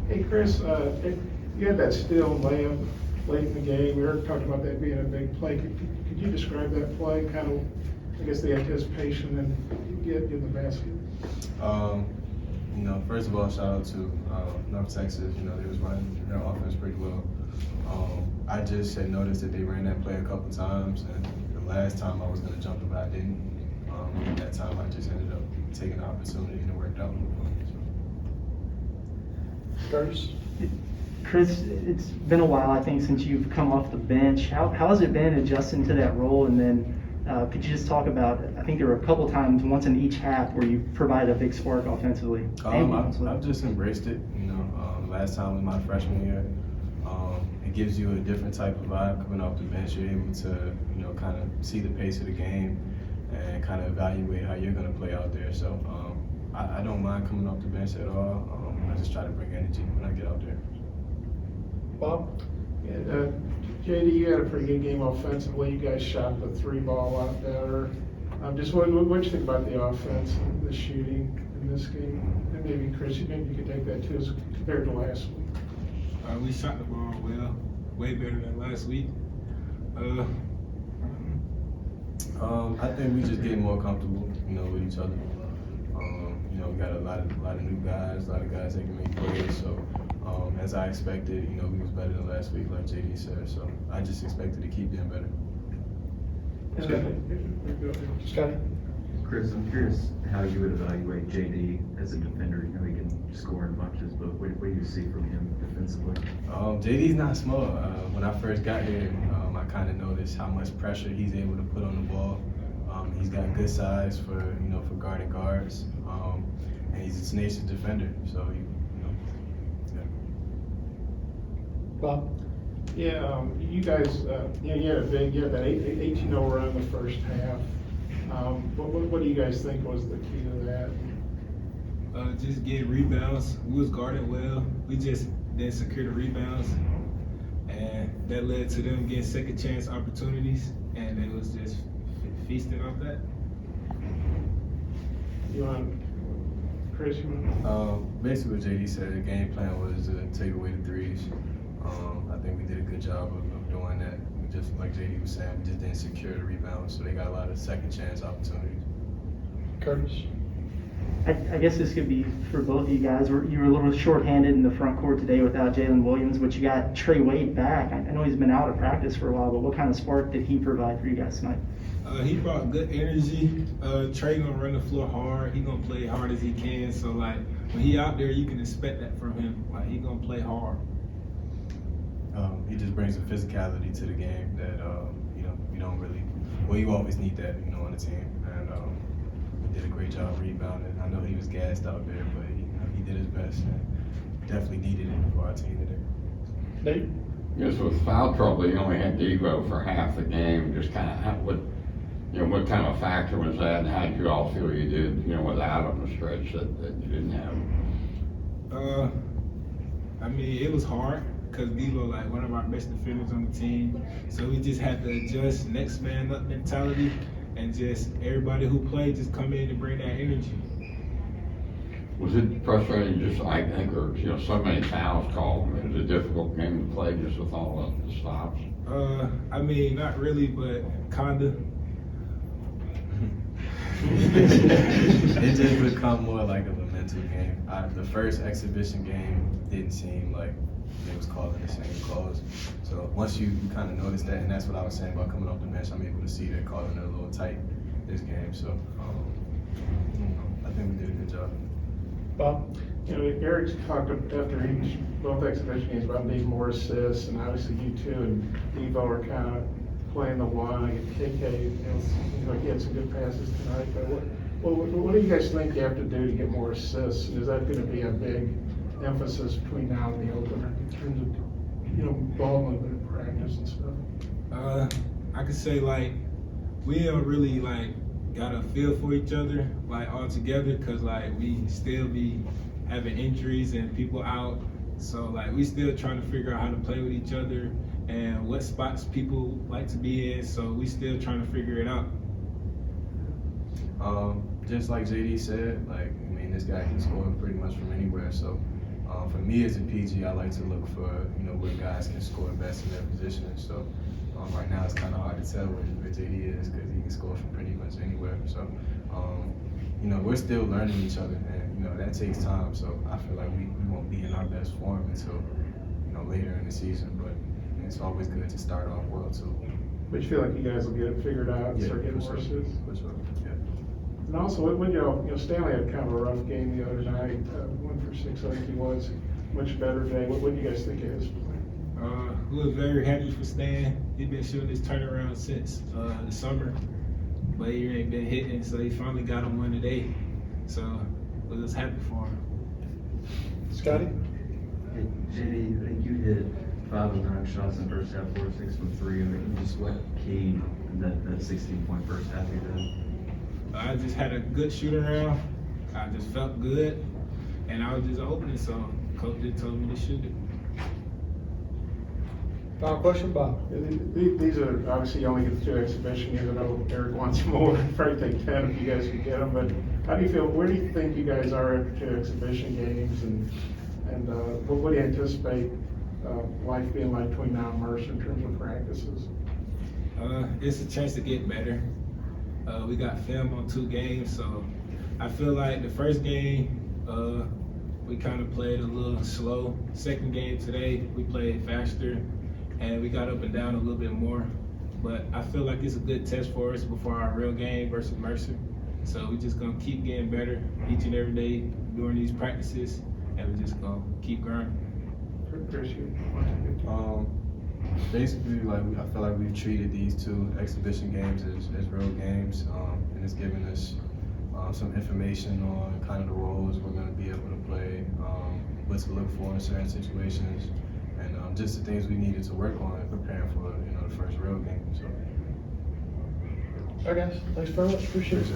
Hey, Chris, you had that steal layup late in the game. Eric talked about that being a big play. Could you describe that play, kind of, I guess, the anticipation and get in the basket? First of all, shout out to North Texas. They was running their offense pretty well. I just had noticed that they ran that play a couple times, and the last time I was going to jump it, but I didn't. That time I just ended up taking the opportunity and it worked out. Chris, it's been a while, I think, since you've come off the bench. How has it been adjusting to that role? And then could you just talk about, I think there were a couple times, once in each half, where you provided a big spark offensively. I've just embraced it. Last time was my freshman year. It gives you a different type of vibe coming off the bench. You're able to, kind of see the pace of the game and kind of evaluate how you're going to play out there. So I don't mind coming off the bench at all. I just try to bring energy when I get out there. Bob? Yeah, JD, you had a pretty good game offensively. You guys shot the three ball a lot better. Just what do you think about the offense and the shooting in this game? And maybe, Chris, maybe you could take that too as compared to last week. We shot the ball well, way better than last week. I think we just get more comfortable, with each other. We got a lot of new guys, a lot of guys that can make plays. So, as I expected, we was better than last week, like JD said. So, I just expected to keep getting better. Scotty? Chris, I'm curious how you would evaluate JD as a defender. He can score in bunches, but what do you see from him defensively? JD's not small. When I first got here, I kind of noticed how much pressure he's able to put on the ball. He's got good size for guarding guards, and he's a tenacious defender. So yeah. Bob? Yeah, you guys, you had that 18-0 run in the first half. What do you guys think was the key to that? Just get rebounds. We was guarding well. We just didn't secure the rebounds, and that led to them getting second chance opportunities, and it was just feasting off that. You want, Chris? Basically, what JD said, the game plan was to take away the threes. I think we did a good job of doing that. We just, like JD was saying, we just didn't secure the rebounds, so they got a lot of second chance opportunities. Curtis? I guess this could be for both of you guys. You were a little short-handed in the front court today without Jalen Williams, but you got Trey Wade back. I know he's been out of practice for a while, but what kind of spark did he provide for you guys tonight? He brought good energy. Trey gonna run the floor hard. He gonna play hard as he can. So when he out there, you can expect that from him. He gonna play hard. He just brings a physicality to the game that you don't really. Well, you always need that, on the team, and he did a great job rebounding. I know he was gassed out there, but he did his best and definitely needed it for our team today. Nate? Yes, with foul trouble, you only had Devo for half the game. Just kind of what kind of factor was that, and how did you all feel you did, without him the stretch that you didn't have? It was hard because Devo one of our best defenders on the team. So we just had to adjust next man up mentality, and just everybody who played just come in and bring that energy. Was it frustrating? Just I think there were so many fouls called. It was a difficult game to play just with all the stops. Not really, but kinda. It just become more like of a mental game. The first exhibition game didn't seem like they was calling the same calls. So once you kind of notice that, and that's what I was saying about coming off the bench, I'm able to see they're calling it a little tight this game. So I think we did a good job. Bob? Eric's talked after both exhibition games about needing more assists, and obviously you two and Devo are kind of playing the one. KK, seems like he had some good passes tonight. But what do you guys think you have to do to get more assists? And is that going to be a big emphasis between now and the opener in terms of ball movement and practice and stuff? I could say we don't really got a feel for each other all together, because we still be having injuries and people out. So we still trying to figure out how to play with each other and what spots people like to be in. So we still trying to figure it out. Just like JD said, this guy can score pretty much from anywhere. So For me as a PG, I like to look for, where guys can score best in their position. So right now it's kind of hard to tell where JD is because he can score from pretty much anywhere. So, we're still learning each other, and, that takes time. So I feel like we won't be in our best form until, later in the season. But it's always good to start off well, too. But you feel like you guys will get it figured out and start getting for more sure. assists? For sure, yeah. And also, when y'all, Stanley had kind of a rough game the other night, 1 for 6, I think he was, much better day. What do you guys think of his play? We were very happy for Stan. He's been shooting his turnaround since the summer, but he ain't been hitting, so he finally got him one today. So we was happy for him. Scotty? Hey, JD, I think you hit 5 of 9 shots in the first half, 4 of 6 from 3. I mean, just what key that 16-point first half you did? I just had a good shoot around. I just felt good, and I was just opening, so coach just told me to shoot it. Final question, Bob? These are, obviously, you only get 2 exhibition games. I know Eric wants more. I'd probably take 10 if you guys could get them. But how do you feel? Where do you think you guys are after 2 exhibition games? And what do you anticipate life being like between now and Mercer in terms of practices? It's a chance to get better. We got film on 2 games, so I feel like the first game, we kind of played a little slow. Second game today, we played faster, and we got up and down a little bit more. But I feel like it's a good test for us before our real game versus Mercer. So we're just gonna keep getting better each and every day during these practices, and we're just gonna keep growing. Chris, you Basically, I feel like we've treated these 2 exhibition games as real games, and it's given us some information on kind of the roles we're going to be able to play, what to look for in certain situations, and just the things we needed to work on preparing for the first real game. So. All right, guys. Thanks very much. Appreciate it.